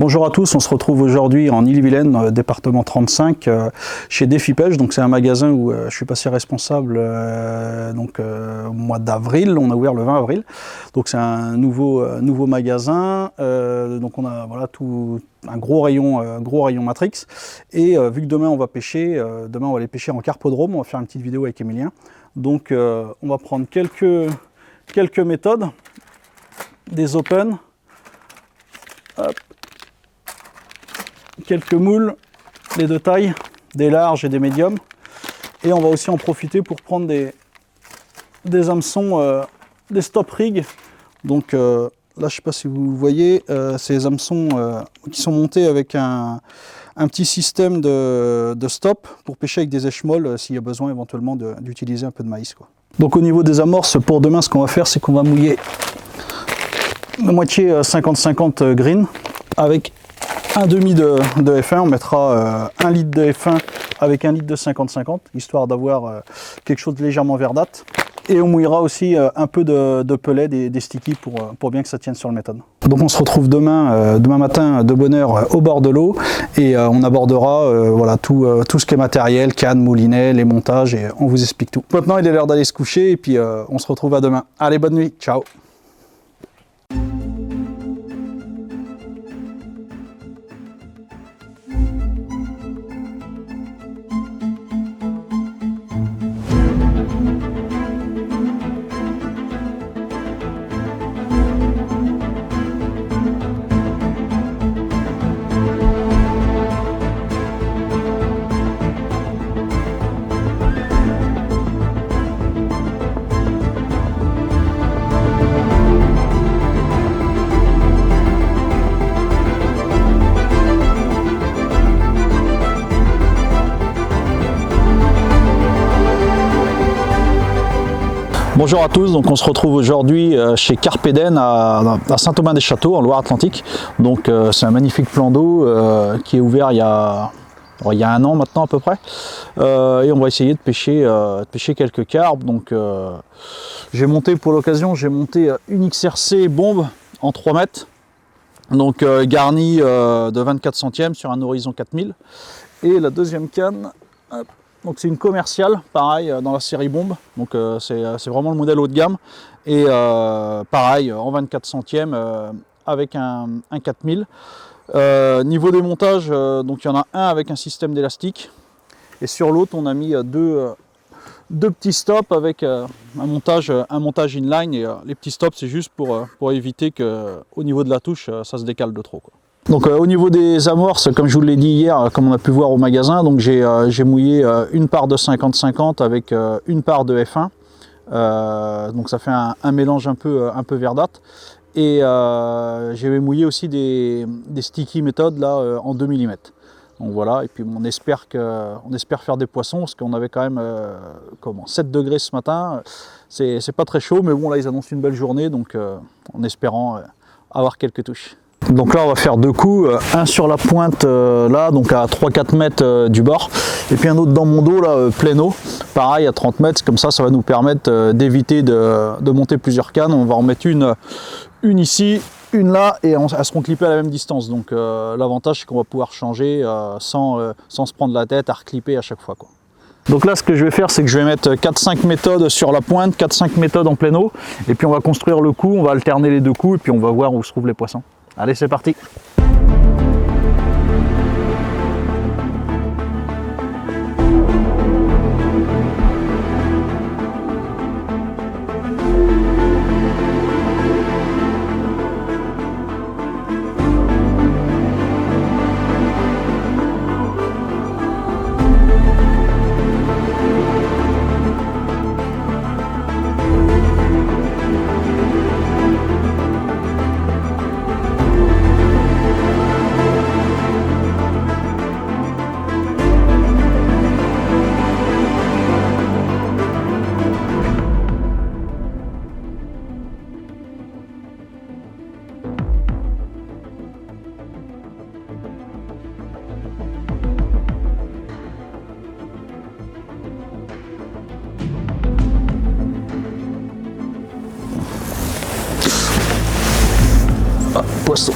Bonjour à tous, on se retrouve aujourd'hui en Ille-et-Vilaine, département 35, chez Défi Pêche. Donc c'est un magasin où je suis passé responsable au mois d'avril, on a ouvert le 20 avril. Donc c'est un nouveau magasin, donc on a voilà, un gros rayon Matrix. Et vu que demain on va pêcher, demain on va aller pêcher en carpodrome, on va faire une petite vidéo avec Emilien. Donc on va prendre quelques méthodes, des open, hop, quelques moules, les deux tailles, des larges et des médiums. Et on va aussi en profiter pour prendre des hameçons, des stop rigs. Donc là, je ne sais pas si vous voyez, ces hameçons qui sont montés avec un petit système de stop pour pêcher avec des échemolles s'il y a besoin éventuellement d'utiliser un peu de maïs, quoi. Donc au niveau des amorces, pour demain, ce qu'on va faire, c'est qu'on va mouiller la moitié 50-50 green avec un demi de F1. On mettra 1 litre de F1 avec 1 litre de 50-50, histoire d'avoir quelque chose de légèrement verdâtre. Et on mouillera aussi un peu de pellet, des stickies pour bien que ça tienne sur le méthode. Donc on se retrouve demain matin de bonne heure au bord de l'eau et on abordera voilà, tout ce qui est matériel, canne, moulinet, les montages, et on vous explique tout. Maintenant il est l'heure d'aller se coucher et puis on se retrouve à demain. Allez, bonne nuit, ciao. Bonjour à tous, donc on se retrouve aujourd'hui chez Carpe Eden à Saint-Aubin-des-Châteaux en Loire-Atlantique. Donc c'est un magnifique plan d'eau qui est ouvert il y a 1 an maintenant à peu près. Et on va essayer de pêcher quelques carpes. Donc j'ai monté pour l'occasion, une XRC bombe en 3 mètres. Donc garnie de 24 centièmes sur un horizon 4000. Et la deuxième canne, hop. Donc c'est une commerciale, pareil, dans la série bombe, donc c'est vraiment le modèle haut de gamme, et pareil, en 24 centièmes, avec un 4000. Niveau des montages, donc il y en a un avec un système d'élastique, et sur l'autre on a mis deux petits stops avec un montage inline, et les petits stops c'est juste pour éviter qu'au niveau de la touche, ça se décale de trop, quoi. Donc au niveau des amorces, comme je vous l'ai dit hier, comme on a pu voir au magasin, donc j'ai mouillé une part de 50-50 avec une part de F1. Donc ça fait un mélange un peu verdâtre. Et j'ai mouillé aussi des sticky méthodes là en 2 mm. Donc voilà, et puis on espère faire des poissons, parce qu'on avait quand même 7 degrés ce matin. C'est pas très chaud, mais bon là ils annoncent une belle journée, donc en espérant avoir quelques touches. Donc là on va faire 2 coups, un sur la pointe là, donc à 3-4 mètres du bord, et puis un autre dans mon dos là, plein eau, pareil à 30 mètres, comme ça va nous permettre d'éviter de monter plusieurs cannes. On va en mettre une ici, une là, et elles seront clippées à la même distance. Donc l'avantage c'est qu'on va pouvoir changer sans se prendre la tête à reclipper à chaque fois, quoi. Donc là ce que je vais faire, c'est que je vais mettre 4-5 méthodes sur la pointe, 4-5 méthodes en plein eau, et puis on va construire le coup, on va alterner les 2 coups, et puis on va voir où se trouvent les poissons. Allez, c'est parti! poisson.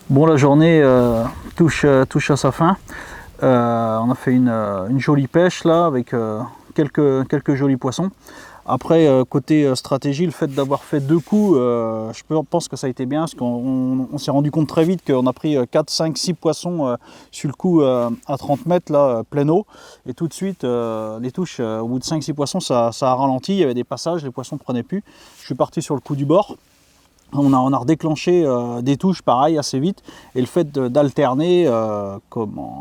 Bon, la journée touche à sa fin. On a fait une jolie pêche là avec quelques jolis poissons. Après, côté stratégie, le fait d'avoir fait 2 coups, je pense que ça a été bien, parce qu'on s'est rendu compte très vite qu'on a pris 4, 5, 6 poissons sur le coup à 30 mètres, là, plein eau. Et tout de suite, les touches, au bout de 5-6 poissons, ça a ralenti, il y avait des passages, les poissons ne prenaient plus. Je suis parti sur le coup du bord. On a redéclenché des touches pareil assez vite, et le fait d'alterner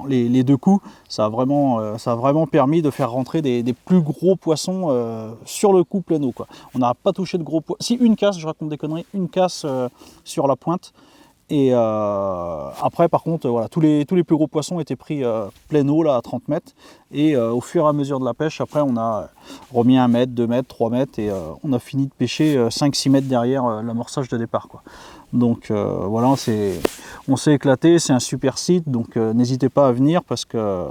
les 2 coups, ça a vraiment permis de faire rentrer des plus gros poissons sur le coup plein eau, quoi. On n'a pas touché de gros poissons, si une casse, je raconte des conneries, une casse sur la pointe. Et après, par contre, voilà, tous les plus gros poissons étaient pris plein eau là, à 30 mètres. Et au fur et à mesure de la pêche, après, on a remis 1 mètre, 2 mètres, 3 mètres, et on a fini de pêcher 5-6 mètres derrière l'amorçage de départ, quoi. Donc voilà, on s'est éclaté, c'est un super site, donc n'hésitez pas à venir, parce que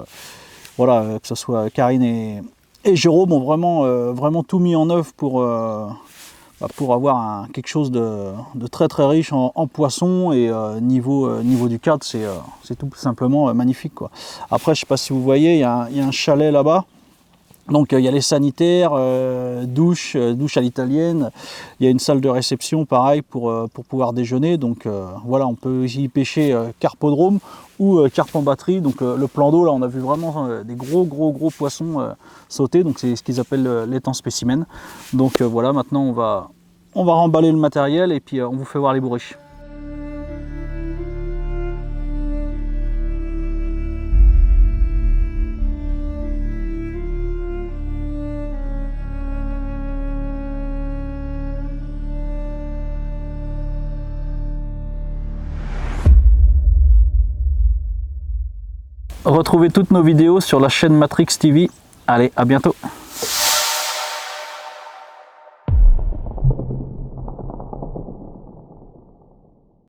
voilà, que ce soit Karine et Jérôme ont vraiment tout mis en œuvre pour avoir quelque chose de très riche en poissons, et niveau du cadre, c'est tout simplement magnifique, quoi. Après, je sais pas si vous voyez, il y a un chalet là-bas. Donc il y a les sanitaires, douche à l'italienne, il y a une salle de réception pareil pour pouvoir déjeuner. Donc voilà, on peut y pêcher carpodrome ou carpe en batterie. Donc le plan d'eau, là on a vu vraiment des gros poissons sauter, donc c'est ce qu'ils appellent l'étang spécimen. Donc voilà, maintenant on va remballer le matériel, et puis on vous fait voir les bourriches. Retrouvez toutes nos vidéos sur la chaîne Matrix TV. Allez, à bientôt!